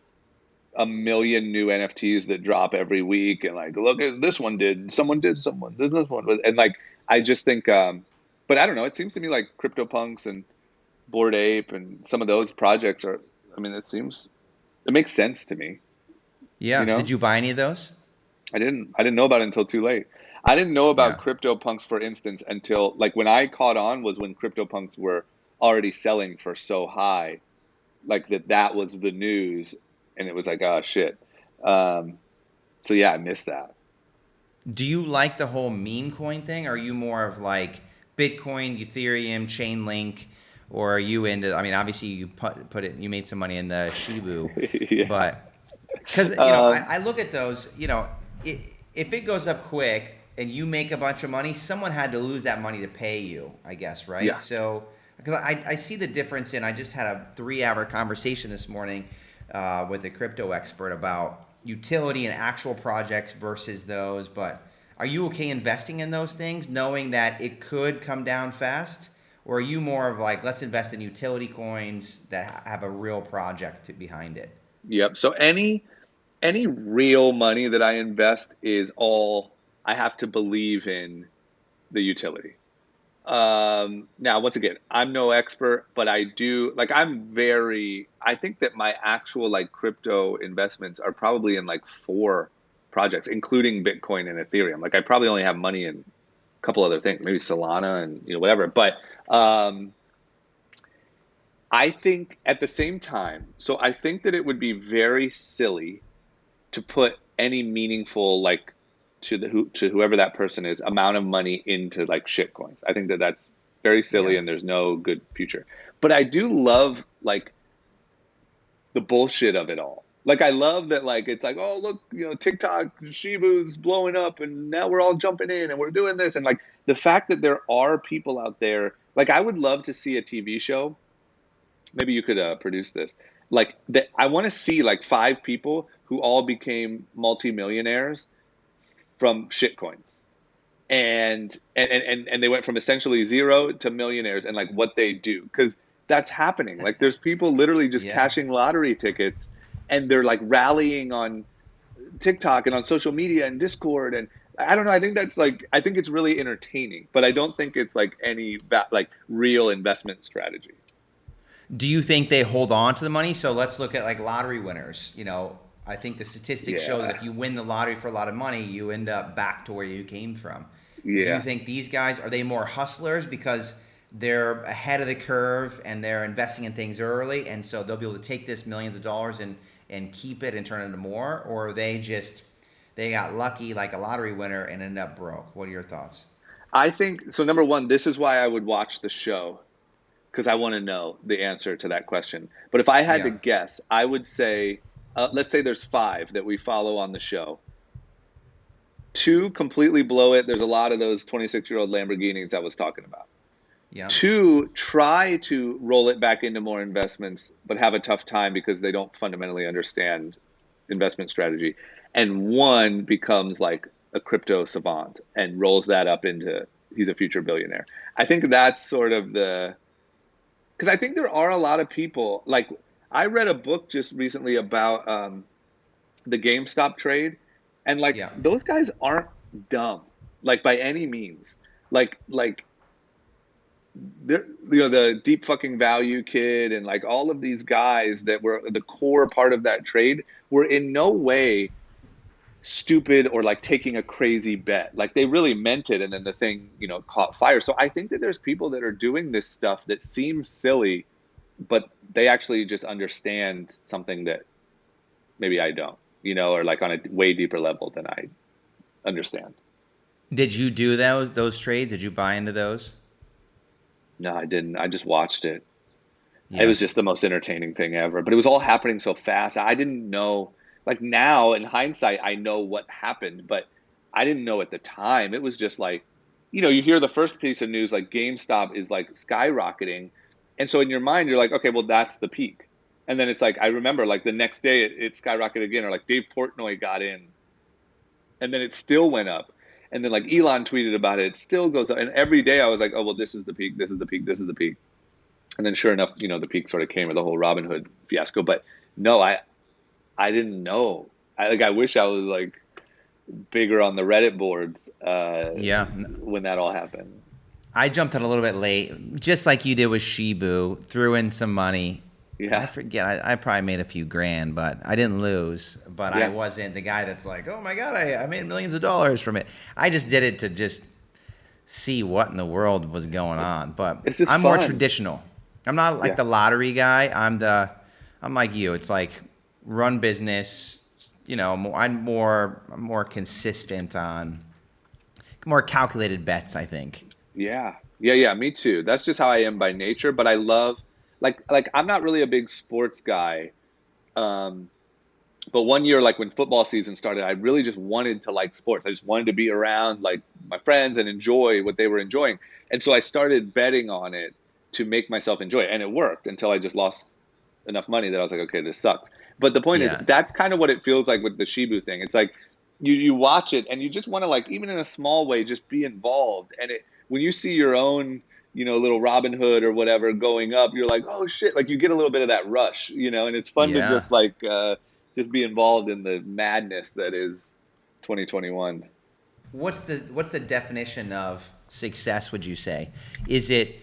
a million new NFTs that drop every week and like look at this one did, someone did someone, this one and like I just think but I don't know, it seems to me like CryptoPunks and Bored Ape and some of those projects are I mean it makes sense to me, you Yeah. Did know? you buy any of those? I didn't know about it until too late. I didn't know about Yeah. CryptoPunks, for instance, until like when I caught on was when CryptoPunks were already selling for so high, like that was the news, and it was like, oh shit. Um, so yeah, I missed that. Do you like the whole meme coin thing? Or are you more of like Bitcoin, Ethereum, Chainlink, or are you into? I mean, obviously you put it. You made some money in the Shibu, Yeah. but because Um, I look at those. If it goes up quick and you make a bunch of money, someone had to lose that money to pay you. I guess, right? yeah. So because I see the difference in. I just had a 3-hour conversation this morning with a crypto expert about utility and actual projects versus those. But are you okay investing in those things, knowing that it could come down fast? Or are you more of like, let's invest in utility coins that have a real project behind it? Yep. So any real money that I invest is all I have to believe in the utility. Now, once again, I'm no expert, but I do like I think that my actual like crypto investments are probably in like 4 projects, including Bitcoin and Ethereum. Like I probably only have money in a couple other things, maybe Solana and whatever. But um, I think at the same time, so I think that it would be very silly to put any meaningful like to whoever that person is amount of money into like shit coins. I think that that's very silly Yeah. and there's no good future. But I do love like the bullshit of it all. Like I love that like it's like oh look TikTok Shibu's blowing up and now we're all jumping in and we're doing this and like the fact that there are people out there like I would love to see a TV show. Maybe you could produce this. Like that, I want to see like 5 people who all became multimillionaires from shit coins, and they went from essentially zero to millionaires, and like what they do, because that's happening. Like there's people literally just Yeah. cashing lottery tickets, and they're like rallying on TikTok and on social media and Discord, and I don't know. I think that's like, I think it's really entertaining, but I don't think it's like any like real investment strategy. Do you think they hold on to the money? So let's look at like lottery winners. I think the statistics show that Yeah, if you win the lottery for a lot of money, you end up back to where you came from. Do you yeah. think these guys are they more hustlers because they're ahead of the curve and they're investing in things early, and so they'll be able to take this millions of dollars and keep it and turn it into more, or are they just they got lucky like a lottery winner and end up broke? What are your thoughts? I think so. Number one, this is why I would watch the show, because I want to know the answer to that question. But if I had to Yeah, guess, I would say, let's say there's five that we follow on the show. Two completely blow it. There's a lot of those 26-year-old Lamborghinis I was talking about. yeah. Two try to roll it back into more investments, but have a tough time because they don't fundamentally understand investment strategy. And one becomes like a crypto savant and rolls that up into he's a future billionaire. I think that's sort of the, because I think there are a lot of people like, I read a book just recently about the GameStop trade, and like Yeah. those guys aren't dumb, like by any means. Like they're, the deep fucking value kid and like all of these guys that were the core part of that trade were in no way stupid or like taking a crazy bet. Like they really meant it, and then the thing, caught fire. So I think that there's people that are doing this stuff that seems silly, but they actually just understand something that maybe I don't, or like on a way deeper level than I understand. Did you do those trades? Did you buy into those? No, I didn't. I just watched it. It Yeah. was just the most entertaining thing ever. But it was all happening so fast. I didn't know. Like now, in hindsight, I know what happened, but I didn't know at the time. It was just like, you hear the first piece of news, like GameStop is like skyrocketing. And so in your mind, you're like, okay, well, that's the peak. And then it's like, I remember like the next day it skyrocketed again, or like Dave Portnoy got in, and then it still went up. And then like Elon tweeted about it, it still goes up. And every day I was like, oh, well, this is the peak, this is the peak, this is the peak. And then sure enough, the peak sort of came with the whole Robin Hood fiasco. But no, I didn't know. I wish I was like bigger on the Reddit boards Yeah. when that all happened. I jumped in a little bit late, just like you did with Shibu, threw in some money. I Yeah, forget, I probably made a few grand, but I didn't lose. But I yeah, wasn't the guy that's like, oh my God, I made millions of dollars from it. I just did it to just see what in the world was going on. But it's just I'm more fun. traditional. I'm not like Yeah, the lottery guy. I'm like you. It's like run business. I'm more consistent on more calculated bets, I think. yeah, yeah, yeah. Me too. That's just how I am by nature. But I love like I'm not really a big sports guy. Um, But one year, like when football season started, I really just wanted to like sports. I just wanted to be around like my friends and enjoy what they were enjoying. And so I started betting on it to make myself enjoy it. And it worked until I just lost enough money that I was like, okay, this sucks. But the point is, Yeah. that's kind of what it feels like with the Shibu thing. It's like you watch it and you just want to like, even in a small way, just be involved. And it when you see your own, little Robin Hood or whatever going up, you're like, oh shit, like you get a little bit of that rush, and it's fun to Yeah. just like just be involved in the madness that is 2021. What's the definition of success, would you say? Is it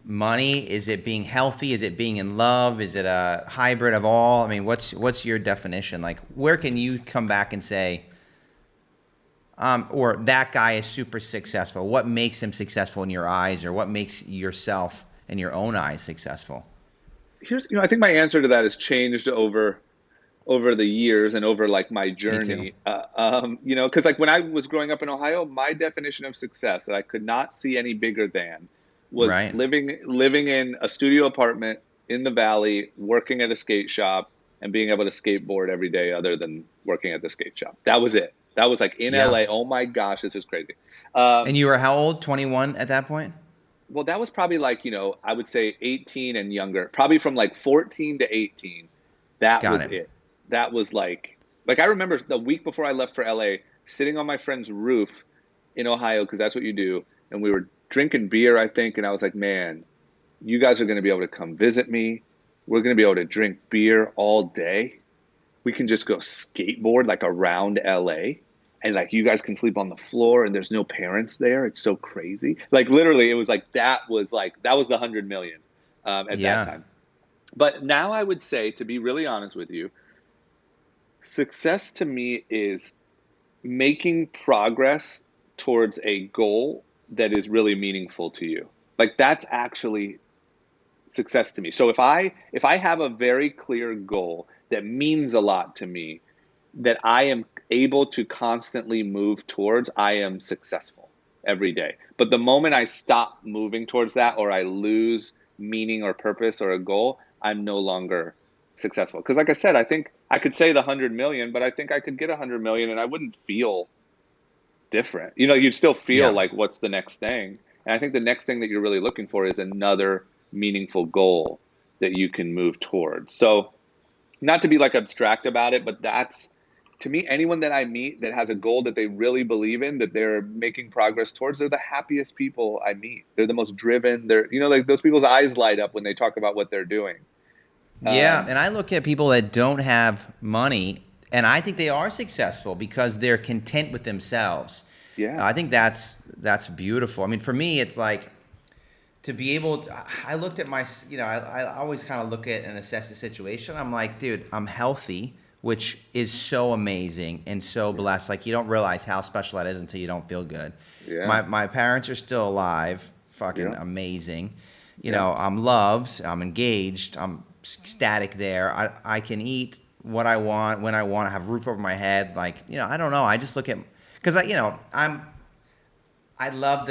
money? Is it being healthy? Is it being in love? Is it a hybrid of all? I mean, what's your definition? Like, where can you come back and say, or that guy is super successful? What makes him successful in your eyes, or what makes yourself in your own eyes successful? Here's, I think my answer to that has changed over the years and over like my Me too. journey. Because like when I was growing up in Ohio, my definition of success that I could not see any bigger than was Right. living in a studio apartment in the valley, working at a skate shop, and being able to skateboard every day other than working at the skate shop. That was it. That was like in Yeah. LA. Oh my gosh, this is crazy. And Um, you were how old? 21 at that point? well, that was probably like, I would say 18 and younger, probably from like 14 to 18. That Got was it. it. That was like I remember the week before I left for LA, sitting on my friend's roof, in Ohio because that's what you do. And we were drinking beer, I think. And I was like, man, you guys are going to be able to come visit me. We're going to be able to drink beer all day. We can just go skateboard like around LA. And like you guys can sleep on the floor and there's no parents there. It's so crazy. Like literally, it was like that was the 100 million at that Yeah. time. But now I would say, to be really honest with you, success to me is making progress towards a goal that is really meaningful to you. Like that's actually success to me. So if I have a very clear goal that means a lot to me, that I am able to constantly move towards, I am successful every day. But the moment I stop moving towards that, or I lose meaning or purpose or a goal, I'm no longer successful. Because like I said, I think I could say the 100 million, but I think I could get 100 million and I wouldn't feel different. You'd still feel Yeah. like, what's the next thing? And I think the next thing that you're really looking for is another meaningful goal that you can move towards. So, not to be like abstract about it, but that's, to me, anyone that I meet that has a goal that they really believe in, that they're making progress towards, they're the happiest people I meet. They're the most driven. Like those people's eyes light up when they talk about what they're doing. Yeah, Um, and I look at people that don't have money, and I think they are successful because they're content with themselves. yeah, I think that's beautiful. I mean, for me, it's like to be able to, I looked at my, I always kind of look at and assess the situation. I'm like, dude, I'm healthy, which is so amazing and so yeah, blessed. Like, you don't realize how special that is until you don't feel good. yeah, My parents are still alive, fucking yeah, amazing. yeah, I'm loved, I'm engaged, I'm ecstatic there. I can eat what I want, when I want, I have a roof over my head. Like, I don't know. I just look at, because I love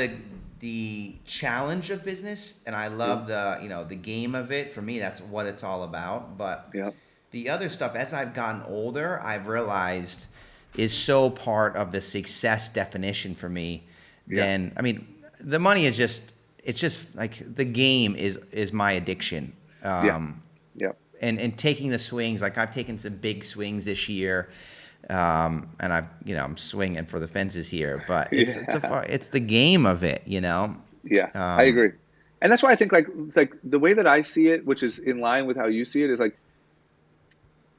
the challenge of business, and I yeah, love the game of it. For me, that's what it's all about. But yeah, the other stuff, as I've gotten older, I've realized is so part of the success definition for me. yeah, Then, I mean, the money is just, it's just like the game is my addiction. yeah, yeah, And taking the swings, like I've taken some big swings this year, and I'm swinging for the fences here, but yeah. it's the game of it, Yeah, I um, agree. And that's why I think like the way that I see it, which is in line with how you see it, is like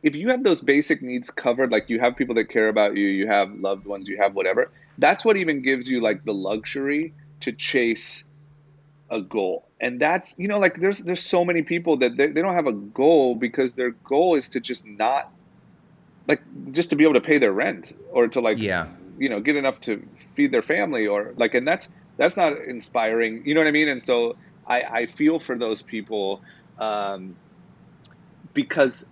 if you have those basic needs covered, like you have people that care about you, you have loved ones, you have whatever, that's what even gives you like the luxury to chase a goal. And that's, like there's so many people that they don't have a goal because their goal is to just not like just to be able to pay their rent or to like yeah, get enough to feed their family or like, and that's not inspiring, you know what I mean? And so I feel for those people, um because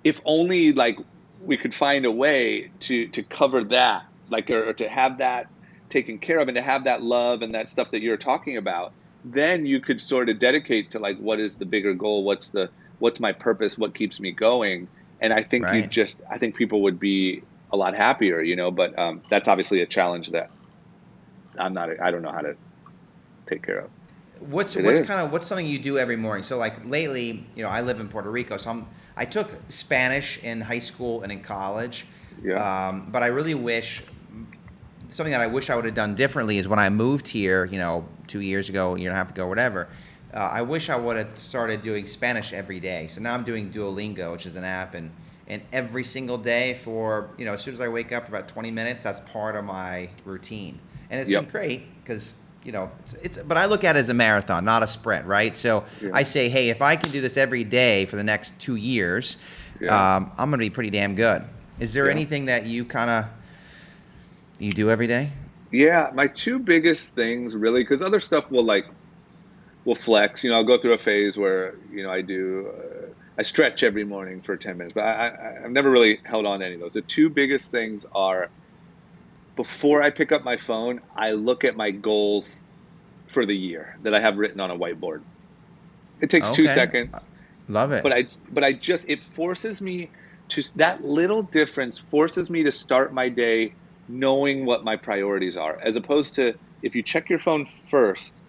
if only like we could find a way to cover that, like, or to have that taken care of and to have that love and that stuff that you're talking about, then you could sort of dedicate to like, what is the bigger goal, what's my purpose, what keeps me going. And right. I think people would be a lot happier, but that's obviously a challenge that I don't know how to take care of. What's It what's is. kind of what's something you do every morning? So like lately, I live in Puerto Rico, so I took Spanish in high school and in college, Yeah. but I really wish something that I wish I would have done differently is when I moved here, 2 years ago, a year and a half ago, whatever. I wish I would have started doing Spanish every day. So now I'm doing Duolingo, which is an app, and every single day for as soon as I wake up for about 20 minutes, that's part of my routine, and it's been Yep. great because it's but I look at it as a marathon, not a sprint, right? So Yeah. I say, hey, if I can do this every day for the next 2 years, Yeah. I'm gonna be pretty damn good. Is there Yeah. anything that you do every day? Yeah, my two biggest things really, because other stuff will flex. I'll go through a phase where I stretch every morning for 10 minutes, but I've never really held on to any of those. The two biggest things are before I pick up my phone, I look at my goals for the year that I have written on a whiteboard. It takes two Okay, seconds, love it. but I just it forces me to that little difference forces me to start my day knowing what my priorities are, as opposed to if you check your phone first,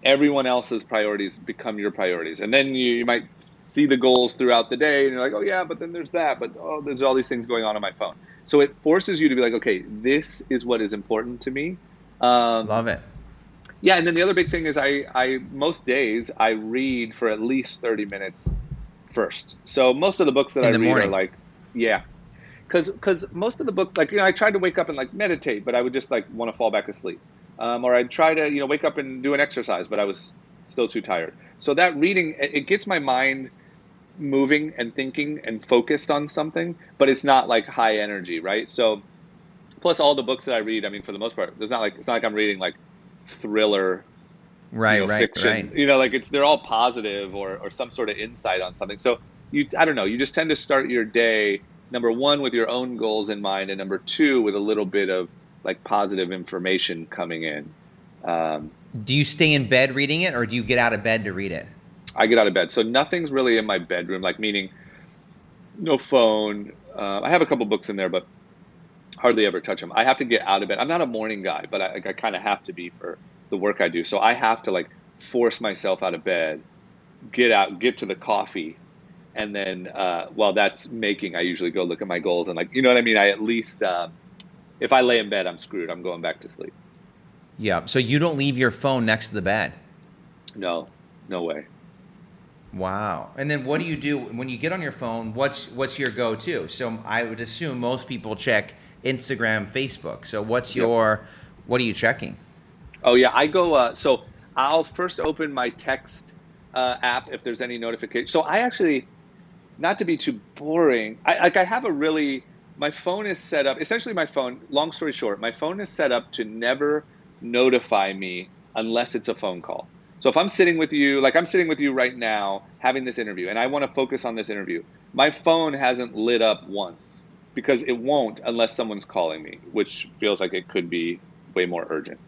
everyone else's priorities become your priorities. And then you might see the goals throughout the day and you're like, oh yeah, but then there's that, but oh, there's all these things going on my phone. So it forces you to be like, okay, this is what is important to me. Um, Love it. yeah, and then the other big thing is I most days I read for at least 30 minutes first. So most of the books that I In the read are morning. like, yeah, because most of the books, like, I tried to wake up and like meditate, but I would just like want to fall back asleep. Or I'd try to wake up and do an exercise, but I was still too tired. So that reading, it gets my mind moving and thinking and focused on something, but it's not like high energy, right? So plus all the books that I read, I mean, for the most part, it's not like I'm reading like thriller, Right, right, fiction, right. like they're all positive or some sort of insight on something. So I don't know, you just tend to start your day, number one, with your own goals in mind, and number two, with a little bit of like positive information coming in. Um, Do you stay in bed reading it, or do you get out of bed to read it? I get out of bed. So nothing's really in my bedroom, like meaning no phone. I have a couple books in there, but hardly ever touch them. I have to get out of bed. I'm not a morning guy, but I kind of have to be for the work I do. So I have to like force myself out of bed, get out, get to the coffee, and then while that's making, I usually go look at my goals and like, you know what I mean. I at least if I lay in bed, I'm screwed. I'm going back to sleep. Yeah. So you don't leave your phone next to the bed. No, no way. Wow. And then what do you do when you get on your phone? What's your go-to? So I would assume most people check Instagram, Facebook. So Yep. what are you checking? Oh yeah, I go. So I'll first open my text app if there's any notification. So I actually, not to be too boring, I have a really, my phone is set up, essentially my phone, long story short, my phone is set up to never notify me unless it's a phone call. So if I'm sitting with you, like I'm sitting with you right now having this interview and I want to focus on this interview, my phone hasn't lit up once because it won't unless someone's calling me, which feels like it could be way more urgent.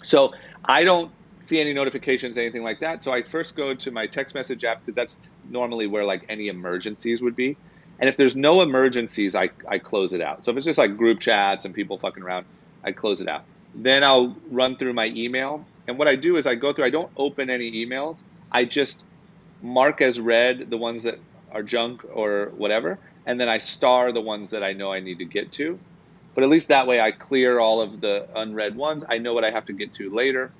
So I don't see any notifications, anything like that. So I first go to my text message app because that's normally where like any emergencies would be. And if there's no emergencies, I close it out. So if it's just like group chats and people fucking around, I close it out. Then I'll run through my email. And what I do is I go through, I don't open any emails. I just mark as read the ones that are junk or whatever. And then I star the ones that I know I need to get to. But at least that way I clear all of the unread ones. I know what I have to get to later.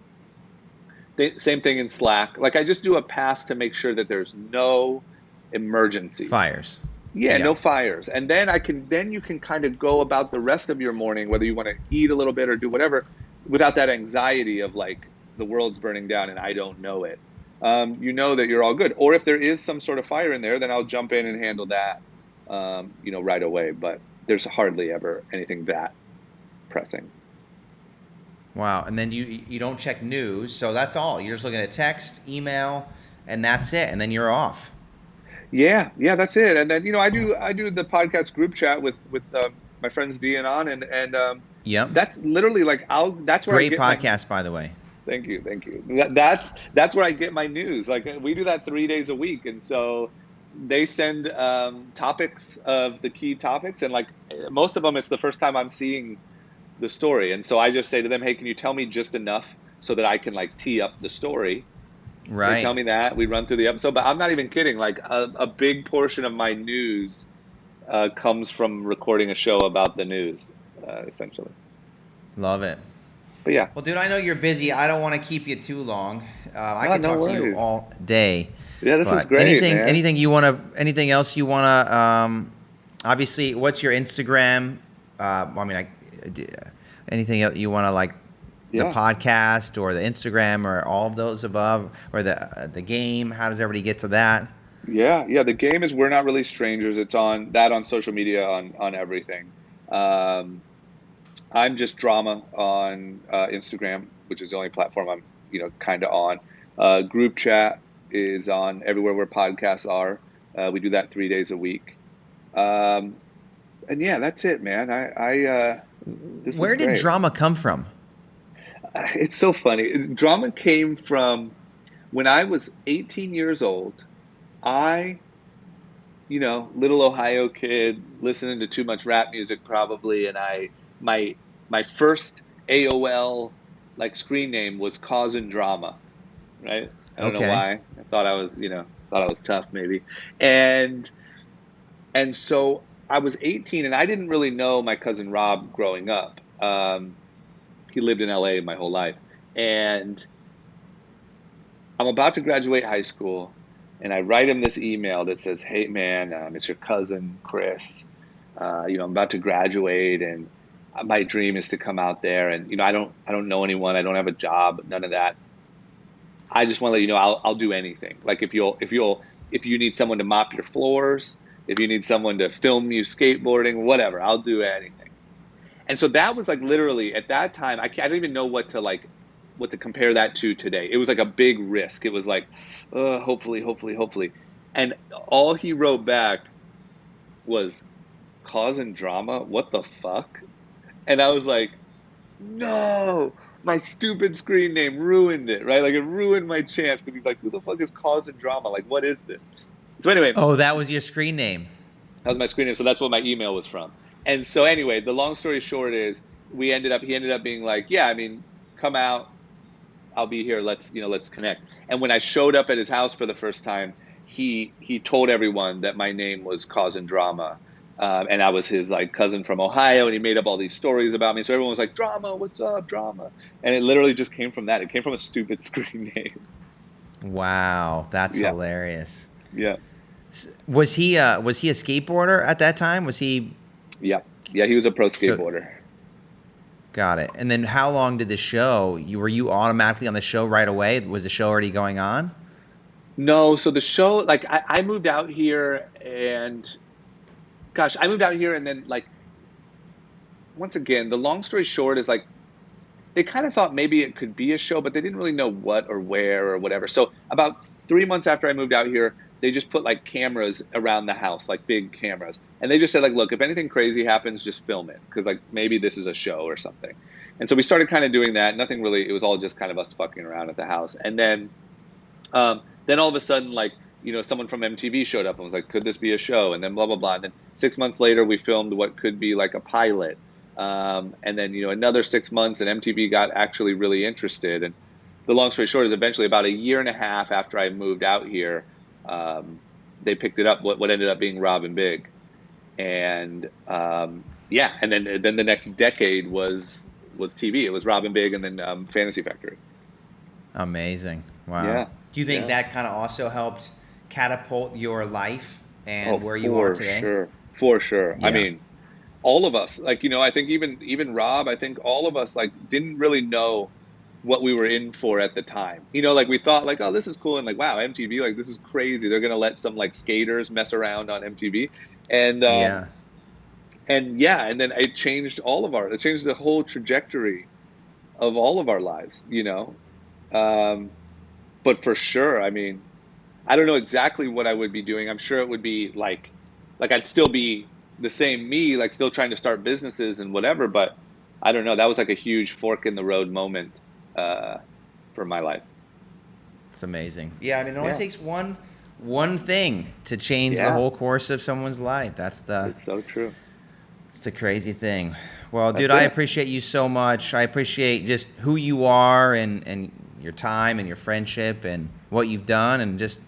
Same thing in Slack. Like I just do a pass to make sure that there's no emergencies. Fires. Yeah, Yeah. no fires. And then you can kind of go about the rest of your morning, whether you want to eat a little bit or do whatever, without that anxiety of like the world's burning down and I don't know it. You know that you're all good. Or if there is some sort of fire in there, then I'll jump in and handle that, right away. But there's hardly ever anything that pressing. Wow. And then you don't check news, so that's all. You're just looking at text, email, and that's it. And then you're off. Yeah, that's it. And then I do the podcast group chat with my friends D and On, and Yep. that's literally like that's where I Great get my. podcast, by the way. Thank you, thank you. That's where I get my news. Like we do that 3 days a week, and so they send topics of the key topics, and like most of them, it's the first time I'm seeing the story, and so I just say to them, "Hey, can you tell me just enough so that I can like tee up the story?" They tell Right. me that we run through the episode, but I'm not even kidding. Like a big portion of my news comes from recording a show about the news, essentially. Love it. But yeah, Well, dude, I know you're busy. I don't want to keep you too long. I could no talk to you worries. all day. Yeah, this is But great, man. anything else you wanna? Obviously, what's your Instagram? I mean, anything else you wanna like? The Yeah. podcast or the Instagram or all of those above or the game? How does everybody get to that? Yeah. The game is We're Not Really Strangers. It's on social media, on everything. Um, I'm just drama on Instagram, which is the only platform I'm kind of on. Group chat is on everywhere where podcasts are. We do that 3 days a week. Um, and yeah, that's it, man. This was Where did great. drama come from? It's so funny. Drama came from when I was 18 years old. I, little Ohio kid, listening to too much rap music probably, and my first AOL like screen name was Causing Drama, right? I don't know Okay. why. I thought I was tough maybe, and so I was 18 and I didn't really know my cousin Rob growing up. He lived in LA my whole life. And I'm about to graduate high school, and I write him this email that says, "Hey man, it's your cousin Chris. I'm about to graduate, and my dream is to come out there. And I don't know anyone. I don't have a job. None of that. I just want to let you know I'll do anything. Like if you need someone to mop your floors, if you need someone to film you skateboarding, whatever, I'll do anything." And so that was like literally at that time, I don't even know what to compare that to today. It was like a big risk. It was like, hopefully, hopefully, hopefully. And all he wrote back was, "Causing drama? What the fuck?" And I was like, no, my stupid screen name ruined it, right? Like it ruined my chance because he's like, who the fuck is causing drama? Like, what is this? So anyway, Oh, that was your screen name. that was my screen name. So that's what my email was from. And so anyway, the long story short is he ended up being like, yeah, I mean, come out, I'll be here. Let's connect. And when I showed up at his house for the first time, he told everyone that my name was Causing Drama. And I was his like cousin from Ohio, and he made up all these stories about me. So everyone was like, "Drama, what's up, Drama?" And it literally just came from that. It came from a stupid screen name. Wow, that's Yeah. hilarious. Yeah. Was he a skateboarder at that time? Was he? Yeah. Yeah. He was a pro skateboarder. Got it. And then how long did the show? Were you automatically on the show right away? Was the show already going on? No. So the show, like, I moved out here, and gosh, I moved out here, and then like, once again, the long story short is like, they kind of thought maybe it could be a show, but they didn't really know what or where or whatever. So about 3 months after I moved out here, they just put like cameras around the house, like big cameras. And they just said like, look, if anything crazy happens, just film it. Cause like maybe this is a show or something. And so we started kind of doing that. Nothing really, it was all just kind of us fucking around at the house. And then all of a sudden, like, someone from MTV showed up and was like, could this be a show? And then blah, blah, blah. And then 6 months later, we filmed what could be like a pilot. And then, another 6 months, and MTV got actually really interested. And the long story short is eventually about a year and a half after I moved out here, they picked it up, what ended up being Rob and Big. And yeah, and then the next decade was TV. It was Rob and Big, and then Fantasy Factory. Amazing. Wow. Yeah. Do you think that kind of also helped catapult your life and where you are today? For sure. Yeah. I mean, all of us, like, I think even Rob, I think all of us like didn't really know what we were in for at the time. Like we thought like, oh, this is cool. And like, wow, MTV, like this is crazy. They're going to let some like skaters mess around on MTV. And, and then it changed it changed the whole trajectory of all of our lives, but for sure, I mean, I don't know exactly what I would be doing. I'm sure it would be like I'd still be the same me, like still trying to start businesses and whatever. But I don't know. That was like a huge fork in the road moment for my life. It's amazing. Yeah, I mean, it only takes one thing to change the whole course of someone's life. It's so true. It's the crazy thing. Well, dude, I appreciate you so much. I appreciate just who you are and your time and your friendship and what you've done and just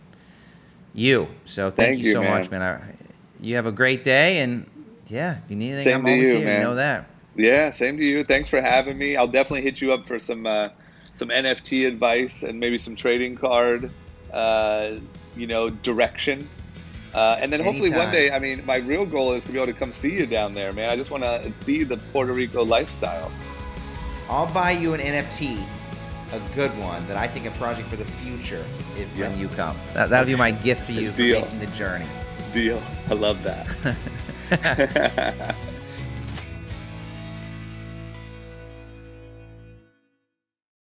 you. So thank you so much, man. You have a great day, and yeah, if you need anything, I'm always here. Man. You know that. Yeah, same to you. Thanks for having me. I'll definitely hit you up for some NFT advice and maybe some trading card, direction. And then hopefully one day, I mean, my real goal is to be able to come see you down there, man. I just want to see the Puerto Rico lifestyle. I'll buy you an NFT, a good one that I think a project for the future when you come. That'll be my gift for you for making the journey. Deal. I love that.